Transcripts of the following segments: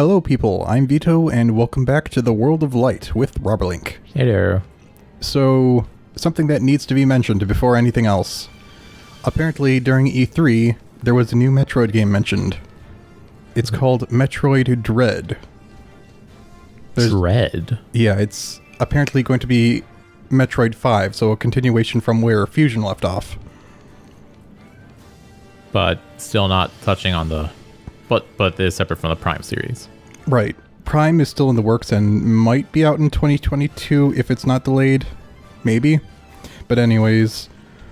Hello people, I'm Vito, and welcome back to the World of Light with Robberlink. Hey there. So, something that needs to be mentioned before anything else. Apparently, during E3, there was a new Metroid game mentioned. It's called Metroid Dread. Dread? Yeah, it's apparently going to be Metroid 5, so a continuation from where Fusion left off. But still not touching on the... But they're separate from the Prime series. Right. Prime is still in the works and might be out in 2022 if it's not delayed. Maybe. But anyways,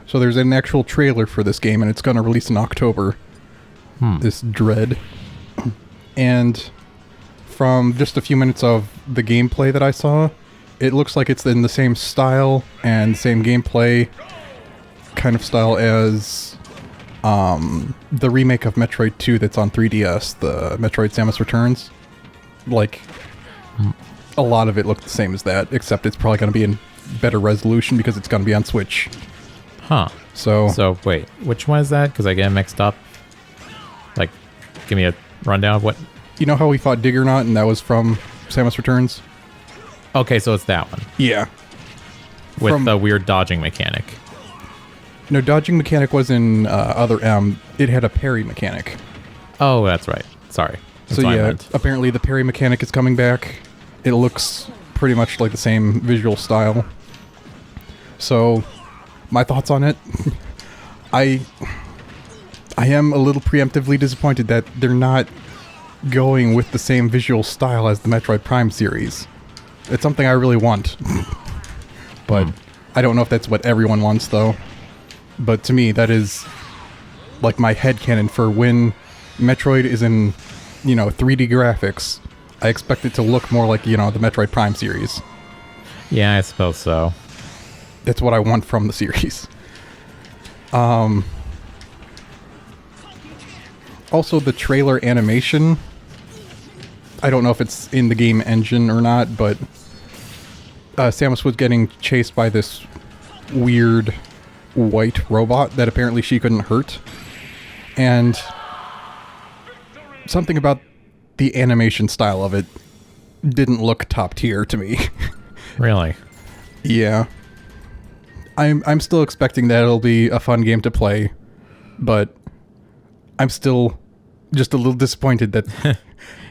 so there's an actual trailer for this game and it's going to release in October. This Dread. And from just a few minutes of the gameplay that I saw, it looks like it's in the same style and same gameplay kind of style as the remake of Metroid 2 that's on 3DS, the Metroid Samus Returns. Like, a lot of it looked the same as that, except it's probably going to be in better resolution because it's going to be on Switch. Huh. So wait, which one is that? Because I get mixed up. Like, give me a rundown of what... You know how we fought Diggernaut and that was from Samus Returns? Okay, so it's that one. Yeah. With the weird dodging mechanic. No, dodging mechanic was in Other M. It had a parry mechanic. Oh, that's right. Sorry. That's So yeah, apparently the parry mechanic is coming back. It looks pretty much like the same visual style. So, my thoughts on it? I am a little preemptively disappointed that they're not going with the same visual style as the Metroid Prime series. It's something I really want. But I don't know if that's what everyone wants, though. But to me, that is like my headcanon for when Metroid is in, 3D graphics. I expect it to look more like, the Metroid Prime series. Yeah, I suppose so. That's what I want from the series. Also, the trailer animation, I don't know if it's in the game engine or not, but Samus was getting chased by this weird white robot that apparently she couldn't hurt. And something about the animation style of it didn't look top tier to me. Really? Yeah. I'm still expecting that it'll be a fun game to play, but I'm still just a little disappointed that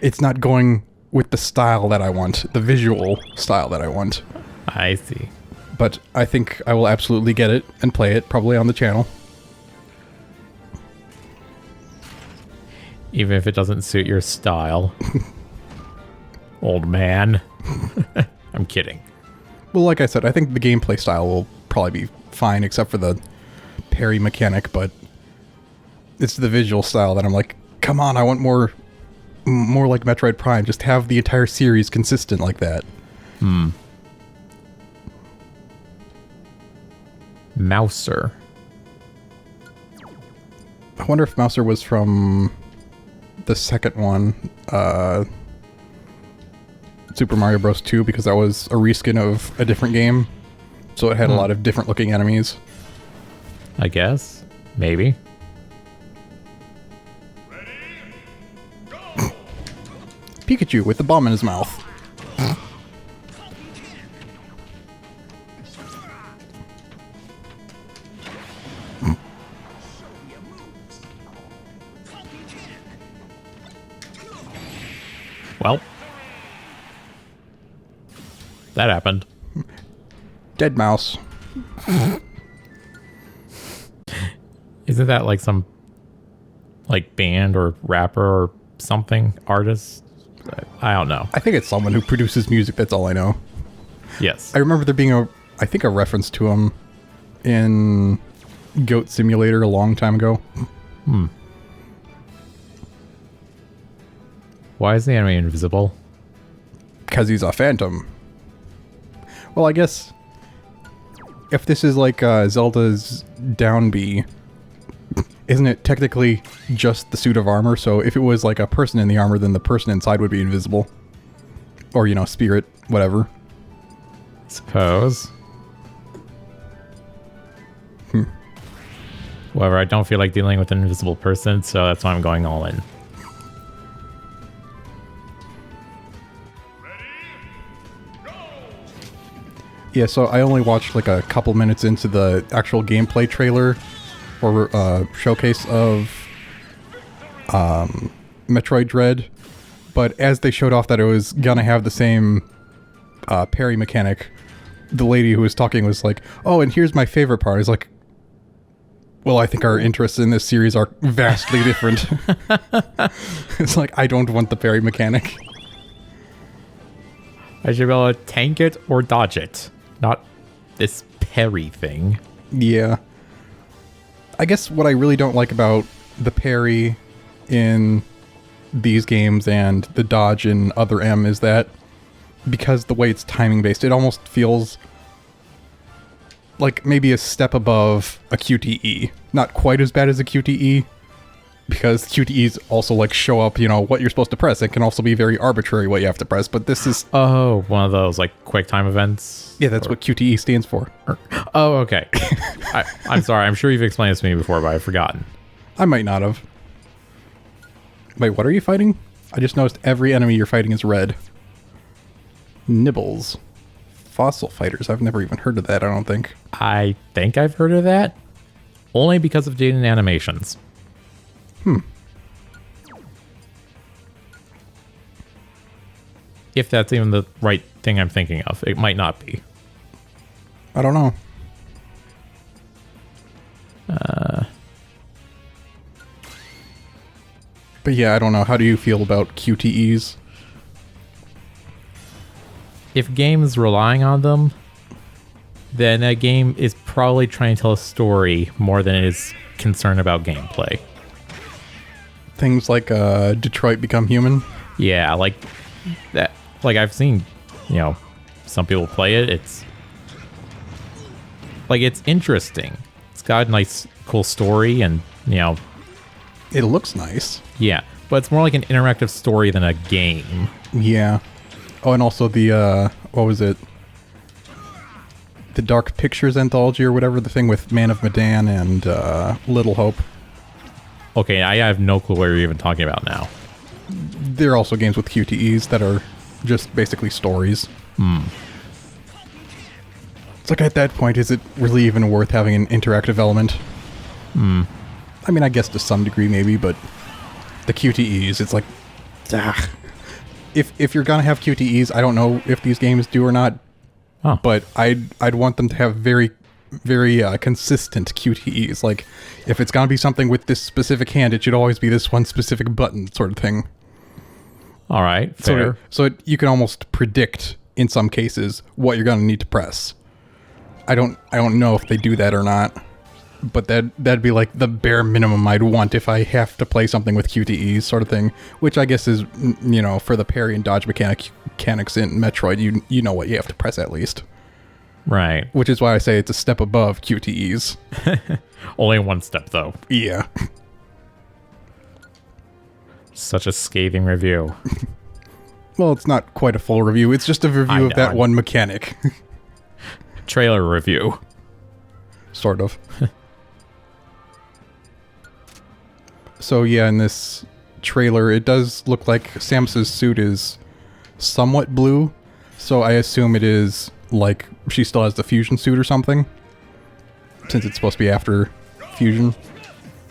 it's not going with the style that I want, the visual style that I want. I see. But I think I will absolutely get it and play it, probably on the channel. Even if it doesn't suit your style. Old man. I'm kidding. Well, like I said, I think the gameplay style will probably be fine, except for the parry mechanic, but it's the visual style that I'm like, come on, I want more like Metroid Prime. Just have the entire series consistent like that. Mouser. I wonder if Mouser was from the second one, Super Mario Bros. 2, because that was a reskin of a different game. So it had a lot of different looking enemies. I guess. Maybe. Pikachu with the bomb in his mouth. Well. That happened. Dead mouse. Isn't that like some band or rapper or something? Artist? I don't know. I think it's someone who produces music, that's all I know. Yes. I remember there being a reference to him in Goat Simulator a long time ago. Why is the enemy invisible? Because he's a phantom. Well, I guess if this is like Zelda's Down B, isn't it technically just the suit of armor? So if it was like a person in the armor, then the person inside would be invisible. Or, spirit, whatever. Suppose. However, I don't feel like dealing with an invisible person, so that's why I'm going all in. Yeah, so I only watched like a couple minutes into the actual gameplay trailer or showcase of Metroid Dread, but as they showed off that it was gonna have the same parry mechanic, the lady who was talking was like, "Oh, and here's my favorite part." I was like, "Well, I think our interests in this series are vastly different." It's like, I don't want the parry mechanic. I should be able to tank it or dodge it, not this parry thing. Yeah. I guess what I really don't like about the parry in these games and the dodge in Other M is that because the way it's timing based, it almost feels like maybe a step above a QTE. Not quite as bad as a QTE, because QTEs also like show up, you know, what you're supposed to press. It can also be very arbitrary what you have to press, but this is... Oh, one of those like quick time events? Yeah, that's what QTE stands for. Oh, okay. I'm sorry, I'm sure you've explained this to me before, but I've forgotten. I might not have. Wait, what are you fighting? I just noticed every enemy you're fighting is red. Nibbles. Fossil fighters. I've never even heard of that, I don't think. I think I've heard of that. Only because of dated animations. If that's even the right thing I'm thinking of. It might not be. I don't know. But yeah, I don't know. How do you feel about QTEs? If games relying on them, then a game is probably trying to tell a story more than it is concerned about gameplay. Things like Detroit Become Human? Yeah, like that. Like I've seen, you know, some people play it. It's like it's interesting. It's got a nice, cool story, and you know, It looks nice. yeah. But it's more like an interactive story than a game. Yeah. Oh, and also the, what was it? The Dark Pictures Anthology or whatever, the thing with Man of Medan and Little Hope. Okay, I have no clue what you're even talking about now. There are also games with QTEs that are just basically stories. It's like at that point, is it really even worth having an interactive element? I mean, I guess to some degree maybe, but the QTEs, it's like, if you're gonna have QTEs, I don't know if these games do or not, but I'd want them to have very, very consistent QTEs. Like, if it's gonna be something with this specific hand, it should always be this one specific button, sort of thing. All right, fair. So you can almost predict in some cases what you're gonna need to press. I don't know if they do that or not, but that'd be like the bare minimum I'd want if I have to play something with QTEs, sort of thing. Which I guess is, you know, for the parry and dodge mechanics in Metroid, you know what you have to press at least. Right. Which is why I say it's a step above QTEs. Only one step though. Yeah. Such a scathing review. Well, it's not quite a full review. It's just a review of that one mechanic. Trailer review. Sort of. So yeah, in this trailer, it does look like Samus's suit is somewhat blue. So I assume it is like she still has the fusion suit or something, since it's supposed to be after fusion.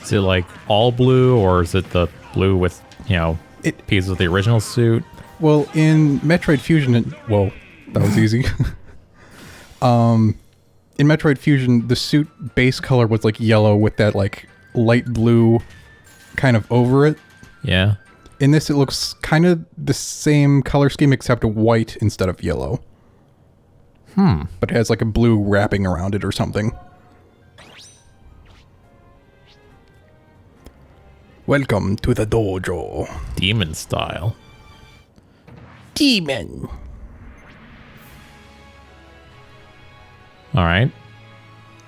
Is it like all blue, or is it the blue with, you know, pieces of the original suit? Well, in Metroid Fusion, whoa, that was easy. In Metroid Fusion, the suit base color was like yellow with that like light blue kind of over it. Yeah. In this, it looks kind of the same color scheme except white instead of yellow. But it has like a blue wrapping around it or something. Welcome to the dojo. Demon style. Demon. All right.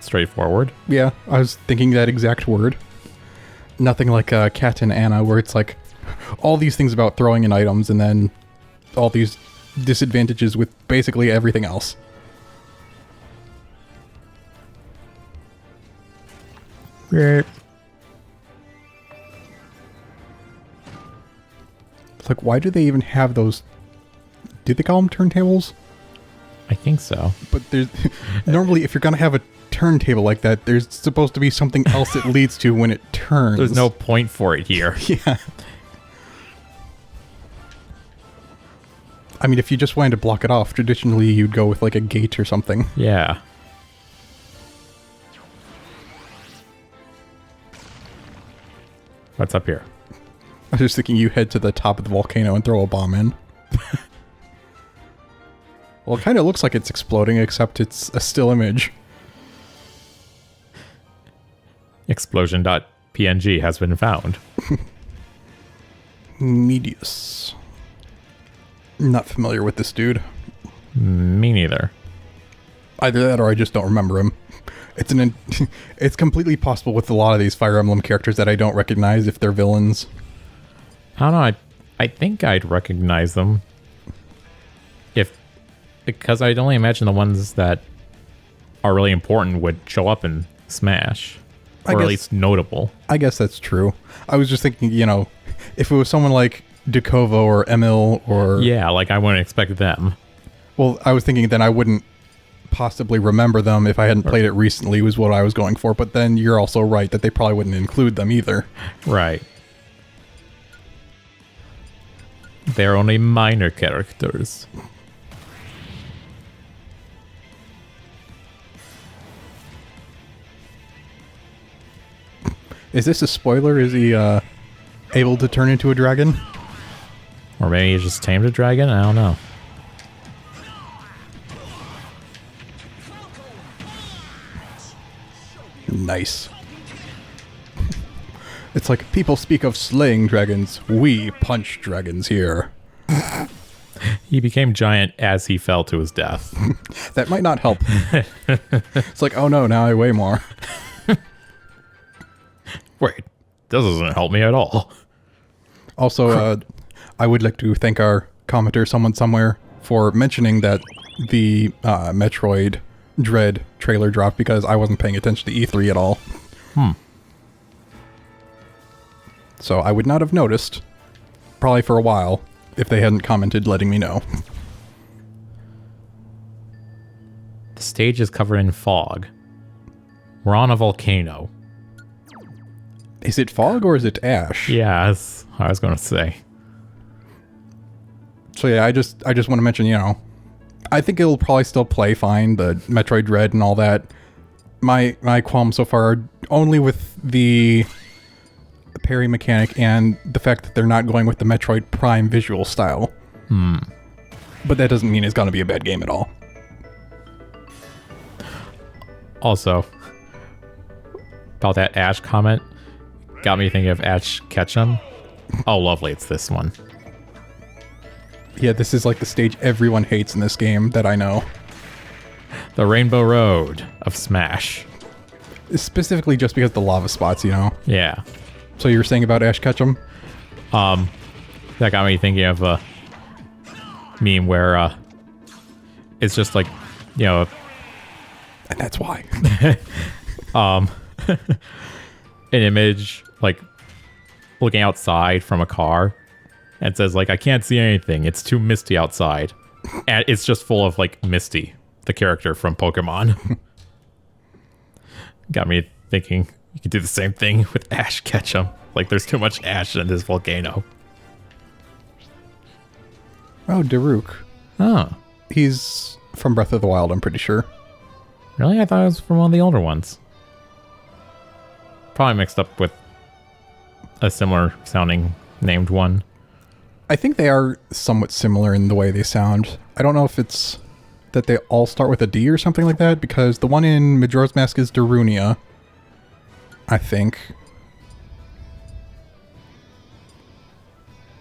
Straightforward. Yeah, I was thinking that exact word. Nothing like Cat and Anna, where it's like all these things about throwing in items and then all these disadvantages with basically everything else. Great. It's like, why do they even have those? Do they call them turntables? I think so. But there's normally, if you're going to have a turntable like that, there's supposed to be something else it leads to when it turns. There's no point for it here. Yeah. I mean, if you just wanted to block it off, traditionally you'd go with like a gate or something. Yeah. What's up here? I was just thinking you head to the top of the volcano and throw a bomb in. Well, it kind of looks like it's exploding, except it's a still image. Explosion.png has been found. Medius. Not familiar with this dude. Me neither. Either that or I just don't remember him. It's completely possible with a lot of these Fire Emblem characters that I don't recognize if they're villains. I don't know. I think I'd recognize them. Because I'd only imagine the ones that are really important would show up in Smash. Or at least notable. I guess that's true. I was just thinking, if it was someone like Dukovo or Emil or... Yeah, like I wouldn't expect them. Well, I was thinking then I wouldn't possibly remember them if I hadn't played it recently was what I was going for. But then you're also right that they probably wouldn't include them either. Right. They're only minor characters. Is this a spoiler? Is he able to turn into a dragon? Or maybe he just tamed a dragon? I don't know. Nice. It's like people speak of slaying dragons. We punch dragons here. He became giant as he fell to his death. That might not help. It's like, oh no, now I weigh more. Wait, this doesn't help me at all. Also, I would like to thank our commenter, someone somewhere, for mentioning that the Metroid Dread trailer dropped because I wasn't paying attention to E3 at all. So I would not have noticed, probably for a while, if they hadn't commented letting me know. The stage is covered in fog. We're on a volcano. Is it fog or is it ash? Yeah, that's what I was going to say. So yeah, I just want to mention, I think it'll probably still play fine, the Metroid Dread and all that. My qualms so far are only with the parry mechanic and the fact that they're not going with the Metroid Prime visual style. But that doesn't mean it's going to be a bad game at all. Also, about that Ash comment, got me thinking of Ash Ketchum. Oh, lovely, it's this one. Yeah, this is like the stage everyone hates in this game that I know. The Rainbow Road of Smash. Specifically just because of the lava spots, Yeah. So you were saying about Ash Ketchum? That got me thinking of a meme where it's just like, And that's why. an image like looking outside from a car and it says like, I can't see anything, it's too misty outside, and it's just full of like Misty, the character from Pokemon. Got me thinking you could do the same thing with Ash Ketchum. Like there's too much ash in this volcano. Oh, Deruk. Oh, He's from Breath of the Wild, I'm pretty sure. really? I thought it was from one of the older ones. Probably mixed up with a similar sounding named one. I think they are somewhat similar in the way they sound. I don't know if it's that they all start with a D or something like that, because the one in Majora's Mask is Darunia, I think.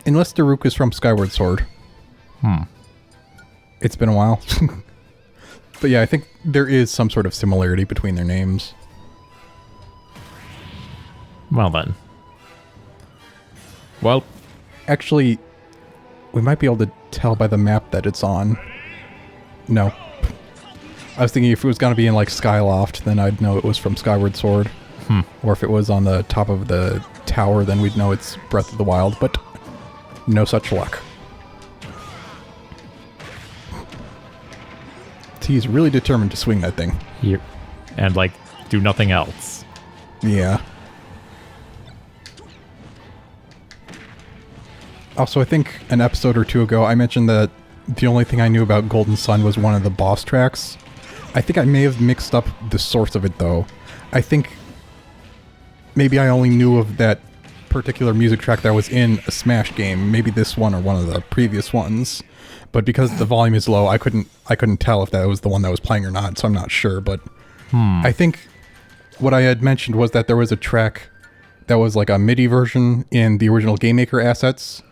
Unless Deruk is from Skyward Sword. It's been a while. But yeah, I think there is some sort of similarity between their names. Well then. Well, Actually, we might be able to tell by the map that it's on. No. I was thinking if it was going to be in like Skyloft, then I'd know it was from Skyward Sword. Or if it was on the top of the tower, then we'd know it's Breath of the Wild, but no such luck. He's really determined to swing that thing. And, like, do nothing else. Yeah. Also, I think an episode or two ago, I mentioned that the only thing I knew about Golden Sun was one of the boss tracks. I think I may have mixed up the source of it, though. I think maybe I only knew of that particular music track that was in a Smash game. Maybe this one or one of the previous ones. But because the volume is low, I couldn't tell if that was the one that was playing or not, so I'm not sure. But I think what I had mentioned was that there was a track that was like a MIDI version in the original Game Maker assets.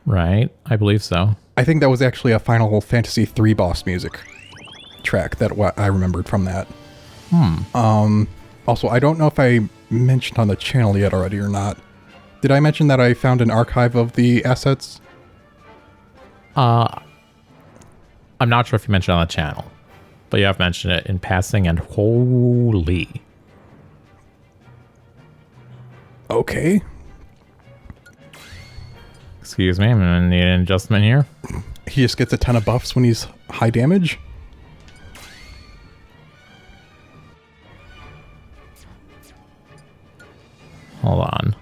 Right, I believe so. I think that was actually a Final Fantasy III boss music track that I remembered from that. Also, I don't know if I mentioned on the channel yet already or not. Did I mention that I found an archive of the assets? I'm not sure if you mentioned it on the channel, but you have mentioned it in passing, and holy. Okay. Excuse me, I'm gonna need an adjustment here. He just gets a ton of buffs when he's high damage? Hold on.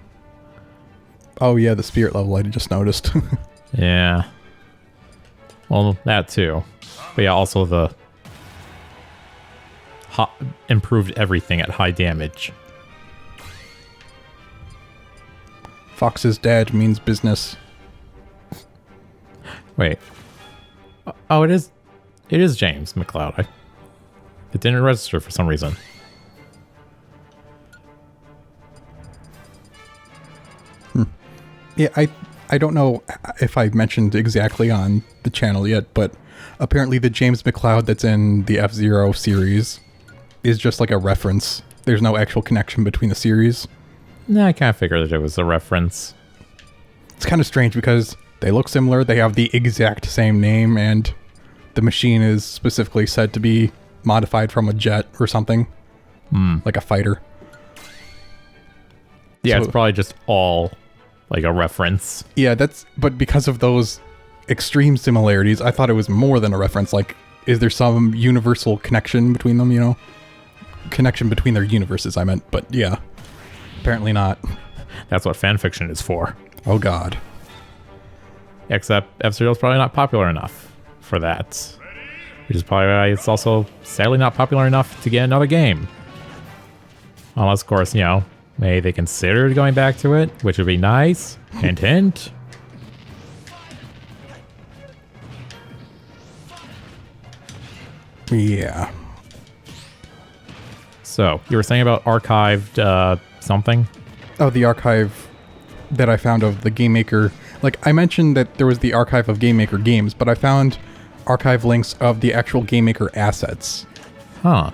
Oh yeah, the spirit level I just noticed. Yeah. Well, that too. But yeah, also the improved everything at high damage. Fox's dad means business. Wait. Oh, it is James McLeod. It didn't register for some reason. Yeah, I don't know if I mentioned exactly on the channel yet, but apparently the James McLeod that's in the F-Zero series is just like a reference. There's no actual connection between the series. Nah, I kind of figured that it was a reference. It's kind of strange because they look similar, they have the exact same name, and the machine is specifically said to be modified from a jet or something. Like a fighter. Yeah, So, it's probably just all like a reference. Yeah, but because of those extreme similarities, I thought it was more than a reference. Like, is there some universal connection between them, you know? Connection between their universes, I meant, but yeah. Apparently not. That's what fanfiction is for. Oh god. Except F-Zero is probably not popular enough for that. Which is probably why it's also sadly not popular enough to get another game. Unless, of course, you know, maybe they considered going back to it, which would be nice. Hint, hint. Yeah. So, you were saying about archived something? Oh, the archive that I found of the Game Maker. Like, I mentioned that there was the archive of Game Maker games, but I found archive links of the actual Game Maker assets. Huh.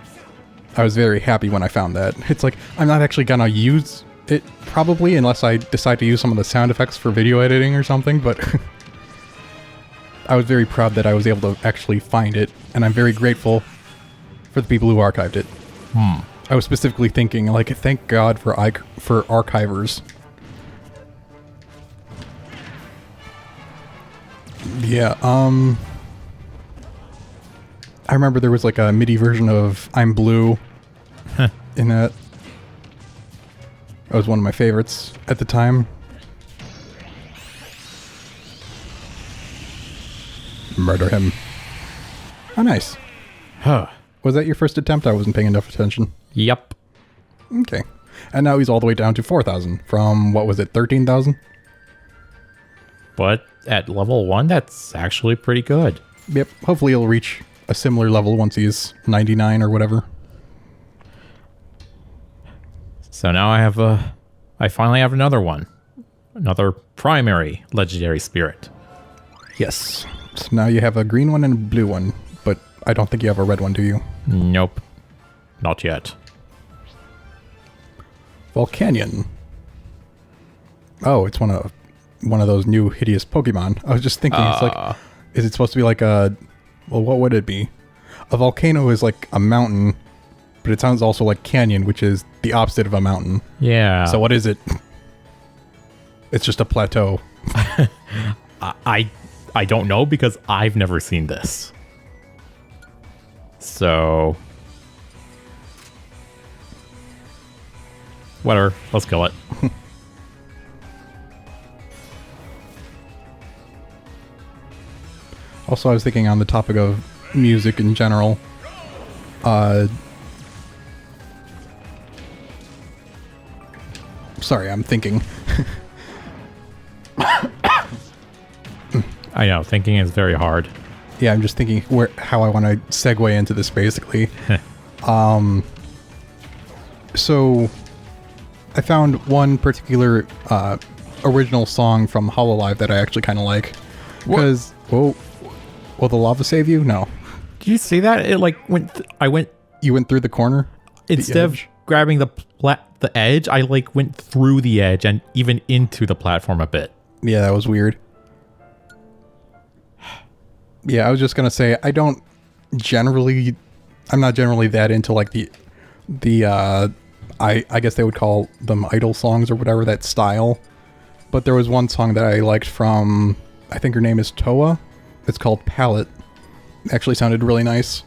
I was very happy when I found that. It's like, I'm not actually gonna use it, probably, unless I decide to use some of the sound effects for video editing or something, but I was very proud that I was able to actually find it, and I'm very grateful for the people who archived it. I was specifically thinking, like, thank God for archivers. Yeah, I remember there was like a MIDI version of I'm Blue in that. That was one of my favorites at the time. Murder him. Oh, nice. Huh. Was that your first attempt? I wasn't paying enough attention. Yep. Okay. And now he's all the way down to 4,000 from, what was it, 13,000? But at level 1, that's actually pretty good. Yep. Hopefully he'll reach a similar level once he's 99 or whatever. So now I finally have another one. Another primary legendary spirit. Yes. So now you have a green one and a blue one, but I don't think you have a red one, do you? Nope. Not yet. Volcanion. Oh, it's one of those new hideous Pokemon. I was just thinking, it's like, is it supposed to be like a, well, what would it be? A volcano is like a mountain, but it sounds also like canyon, which is the opposite of a mountain. Yeah. So what is it? It's just a plateau. I don't know because I've never seen this. So whatever, let's kill it. Also, I was thinking on the topic of music in general. Sorry, I'm thinking. I know, thinking is very hard. Yeah, I'm just thinking how I want to segue into this, basically. So, I found one particular original song from Hololive that I actually kind of like. Because, whoa, will the lava save you? No. Did you see that? It like You went through the corner? Instead of grabbing the edge, I like went through the edge and even into the platform a bit. Yeah, that was weird. Yeah, I was just gonna say I'm not generally that into like the I guess they would call them idol songs or whatever, that style. But there was one song that I liked from, I think her name is Toa. It's called Palette. Actually sounded really nice.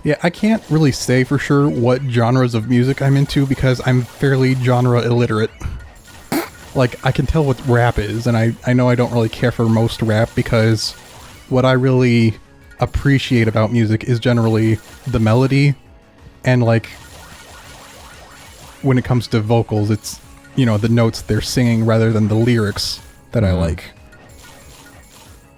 Yeah, I can't really say for sure what genres of music I'm into because I'm fairly genre illiterate. Like, I can tell what rap is, and I know I don't really care for most rap because what I really appreciate about music is generally the melody, and like, when it comes to vocals, it's, you know, the notes they're singing rather than the lyrics that I like.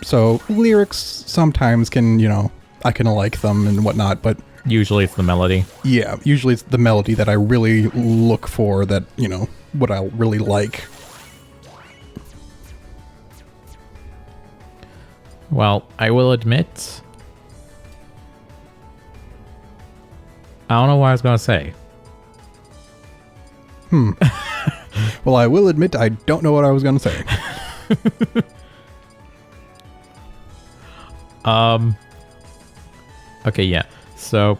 So, lyrics sometimes can, you know, I can like them and whatnot, but Usually it's the melody. yeah, usually it's the melody that I really look for, that, you know, what I really like. Well, I will admit, I don't know what I was going to say. Well, I will admit I don't know what I was going to say. Okay, yeah. So,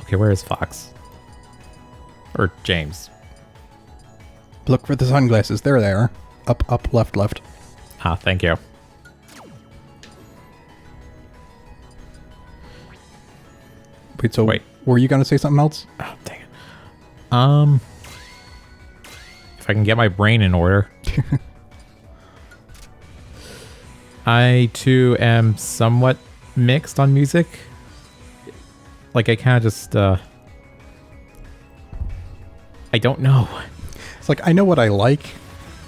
okay, where is Fox? Or James? Look for the sunglasses. There they are. Up, up, left, left. Ah, thank you. Wait, so Wait. were you going to say something else? Oh, dang it. If I can get my brain in order. I, too, am somewhat mixed on music. Like, I kind of just, I don't know. It's like, I know what I like.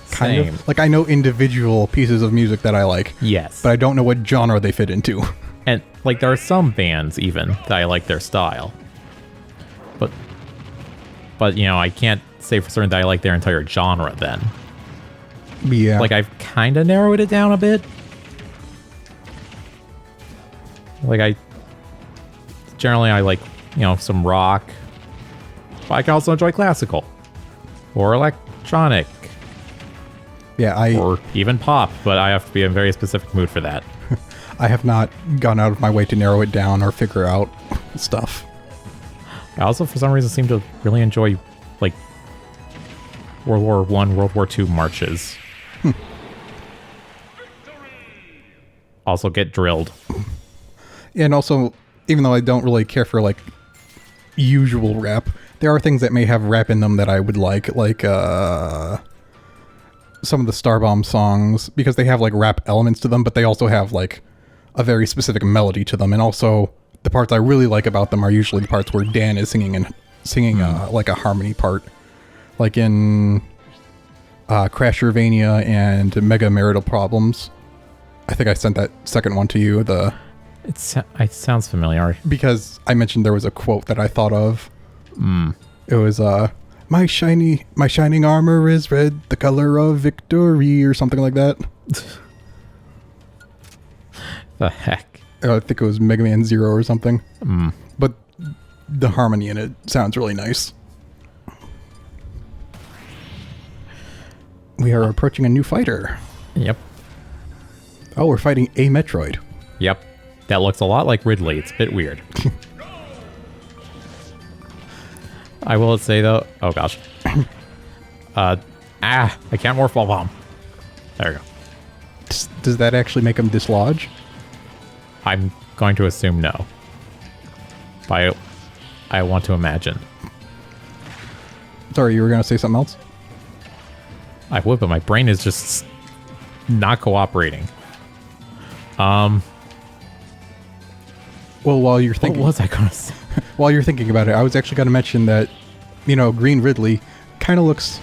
Kind Same. of. Like, I know individual pieces of music that I like. Yes. But I don't know what genre they fit into. And, like, there are some bands, even, that I like their style. But you know, I can't say for certain that I like their entire genre, then. Yeah. Like, I've kind of narrowed it down a bit. Like, generally, I like, you know, some rock. But I can also enjoy classical. Or electronic. Yeah, Or even pop, but I have to be in a very specific mood for that. I have not gone out of my way to narrow it down or figure out stuff. I also, for some reason, seem to really enjoy, like, World War I, World War II marches. Also get drilled. And also, even though I don't really care for, like, usual rap, there are things that may have rap in them that I would like some of the Starbomb songs, because they have, like, rap elements to them, but they also have, like, a very specific melody to them. And also, the parts I really like about them are usually the parts where Dan is singing like a harmony part. Like in Crashervania and Mega Marital Problems. I think I sent that second one to you. It sounds familiar. Because I mentioned there was a quote that I thought of. It was, my shining armor is red, the color of victory, or something like that. The heck? I think it was Mega Man Zero or something. But the harmony in it sounds really nice. We are approaching a new fighter. Yep. Oh, we're fighting a Metroid. Yep. That looks a lot like Ridley. It's a bit weird. I will say, though... Oh, gosh. I can't morph ball bomb. There we go. Does that actually make him dislodge? I'm going to assume no. But I want to imagine. Sorry, you were going to say something else? I would, but my brain is just not cooperating. Well, while you're thinking... What was I going to say? While you're thinking about it, I was actually going to mention that, Green Ridley kind of looks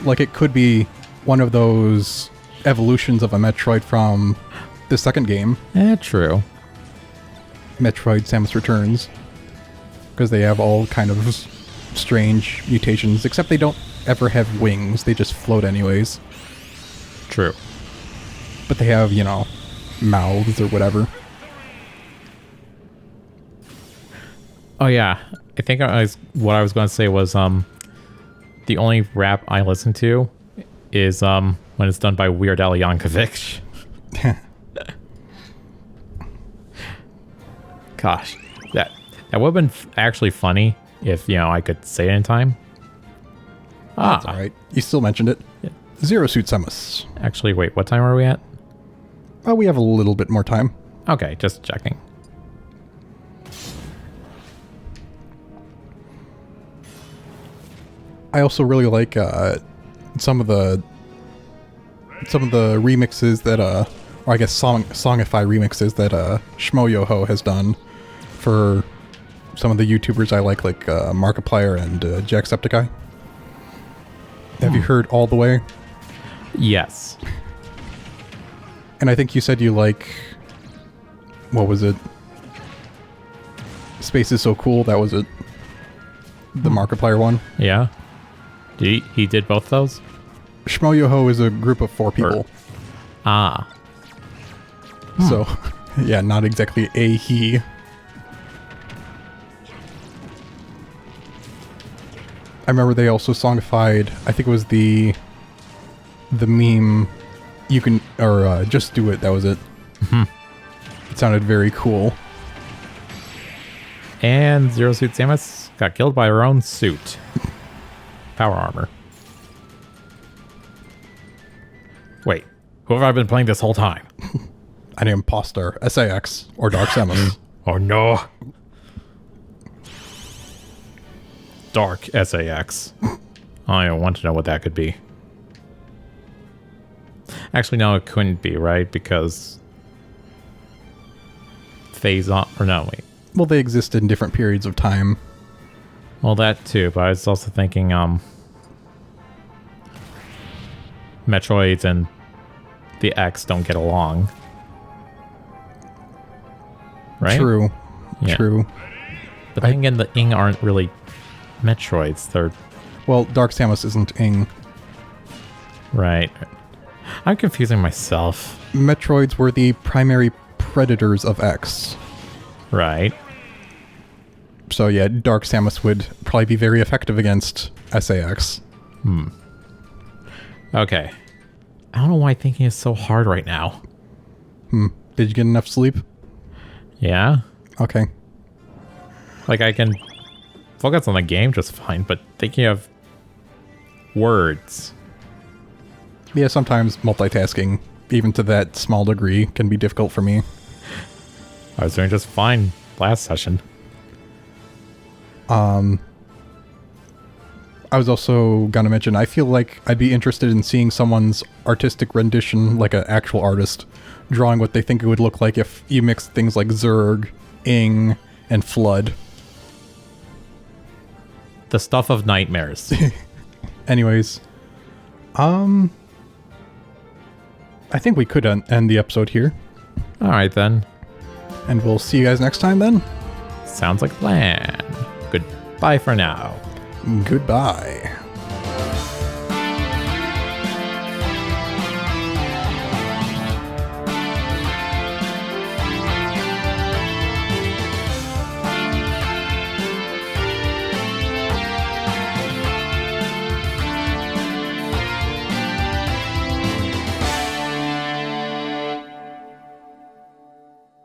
like it could be one of those evolutions of a Metroid from the second game. True. Metroid Samus Returns. Because they have all kind of strange mutations, except they don't ever have wings. They just float anyways. True. But they have, mouths or whatever. Oh yeah, I think what I was going to say was the only rap I listen to is when it's done by Weird Al Yankovic. Gosh, that would have been actually funny if I could say it in time. That's all right. You still mentioned it. Yeah. Zero Suit Samus. Actually, wait, what time are we at? Oh, we have a little bit more time. Okay, just checking. I also really like some of the remixes that or I guess songify remixes that Shmoyoho has done for some of the YouTubers I like Markiplier and Jacksepticeye. Have you heard All the Way? Yes. And I think you said you like, what was it? Space is So Cool, that was it. The Markiplier one. Yeah. He did both those? Shmoyoho is a group of 4 people. So, yeah, not exactly a he. I remember they also songified, I think it was the meme, you can, or just do it, that was it. It sounded very cool. And Zero Suit Samus got killed by her own suit. Power armor. Wait, who have I been playing this whole time? An imposter, SAX, or Dark Samus. Oh no. Dark SAX. I want to know what that could be. Actually, no, it couldn't be, right? Because phase on, or no, wait. Well, they exist in different periods of time. Well, that too, but I was also thinking, Metroids and the X don't get along. Right? True. Yeah. True. But then again, the Ing aren't really Metroids. They're... Well, Dark Samus isn't Ing. Right. I'm confusing myself. Metroids were the primary predators of X. Right. So yeah, Dark Samus would probably be very effective against SAX. Okay. I don't know why thinking is so hard right now. Did you get enough sleep? Yeah. Okay. Like, I can focus on the game just fine, but thinking of words. Yeah, sometimes multitasking, even to that small degree, can be difficult for me. I was doing just fine last session. I was also gonna mention, I feel like I'd be interested in seeing someone's artistic rendition, like an actual artist, drawing what they think it would look like if you mixed things like Zerg, Ing, and Flood. The stuff of nightmares. Anyways, I think we could end the episode here. All right, then. And we'll see you guys next time then. Sounds like a plan. Goodbye for now. Goodbye.